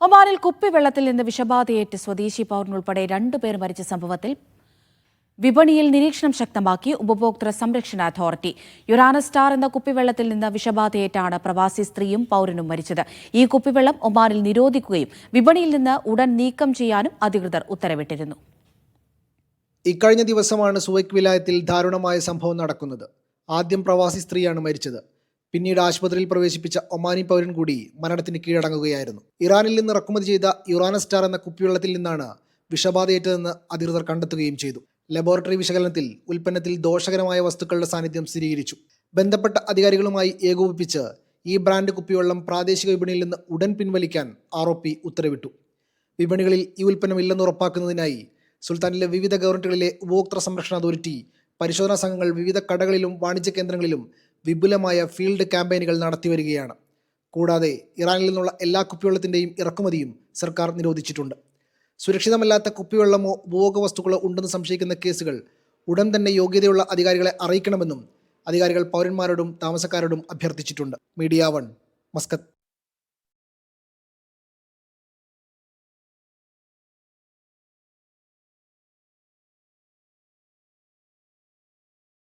ഒമാനിൽ കുപ്പിവെള്ളത്തിൽ നിന്ന് വിഷബാധയേറ്റ് സ്വദേശി പൗരനുൾപ്പെടെ 2 പേർ മരിച്ച സംഭവത്തിൽ വിപണിയിൽ നിരീക്ഷണം ശക്തമാക്കി ഉപഭോക്തൃ സംരക്ഷണ അതോറിറ്റി. യുറാനസ് സ്റ്റാർ എന്ന കുപ്പിവെള്ളത്തിൽ നിന്ന് വിഷബാധയേറ്റാണ് പ്രവാസി സ്ത്രീയും പൗരനും മരിച്ചത്. ഈ കുപ്പിവെള്ളം ഒമാനിൽ നിരോധിക്കുകയും വിപണിയിൽ നിന്ന് ഉടൻ നീക്കം ചെയ്യാനും അധികൃതർ ഉത്തരവിട്ടിരുന്നു. ഇക്കഴിഞ്ഞ ദിവസമാണ് സുവൈക്ക് വിലായത്തിൽ ദാരുണമായ സംഭവം നടക്കുന്നത്. ആദ്യം പ്രവാസി സ്ത്രീയാണ് മരിച്ചത്. പിന്നീട് ആശുപത്രിയിൽ പ്രവേശിപ്പിച്ച ഒമാനി പൗരൻ കൂടി മരണത്തിന് കീഴടങ്ങുകയായിരുന്നു. ഇറാനിൽ നിന്ന് ഇറക്കുമതി ചെയ്ത യുറാനസ് സ്റ്റാർ എന്ന കുപ്പിവെള്ളത്തിൽ നിന്നാണ് വിഷബാധയേറ്റതെന്ന് അധികൃതർ കണ്ടെത്തുകയും ചെയ്തു. ലബോറട്ടറി വിശകലനത്തിൽ ഉൽപ്പന്നത്തിൽ ദോഷകരമായ വസ്തുക്കളുടെ സാന്നിധ്യം സ്ഥിരീകരിച്ചു. ബന്ധപ്പെട്ട അധികാരികളുമായി ഏകോപിപ്പിച്ച് ഈ ബ്രാൻഡ് കുപ്പിവെള്ളം പ്രാദേശിക വിപണിയിൽ നിന്ന് ഉടൻ പിൻവലിക്കാൻ ROP ഉത്തരവിട്ടു. വിപണികളിൽ ഈ ഉൽപ്പന്നം ഇല്ലെന്ന് ഉറപ്പാക്കുന്നതിനായി സുൽത്താനിലെ വിവിധ ഗവർണറുകളിലെ ഉപഭോക്തൃ സംരക്ഷണ അതോറിറ്റി പരിശോധനാ സംഘങ്ങൾ വിവിധ കടകളിലും വാണിജ്യ കേന്ദ്രങ്ങളിലും വിപുലമായ ഫീൽഡ് ക്യാമ്പയിനുകൾ നടത്തിവരികയാണ്. കൂടാതെ ഇറാനിൽ നിന്നുള്ള എല്ലാ കുപ്പിവെള്ളത്തിൻ്റെയും ഇറക്കുമതിയും സർക്കാർ നിരോധിച്ചിട്ടുണ്ട്. സുരക്ഷിതമല്ലാത്ത കുപ്പിവെള്ളമോ ഉപഭോഗ വസ്തുക്കളോ ഉണ്ടെന്ന് സംശയിക്കുന്ന കേസുകൾ ഉടൻ തന്നെ യോഗ്യതയുള്ള അധികാരികളെ അറിയിക്കണമെന്നും അധികാരികൾ പൗരന്മാരോടും താമസക്കാരോടും അഭ്യർത്ഥിച്ചിട്ടുണ്ട്. Media 1, Muscat.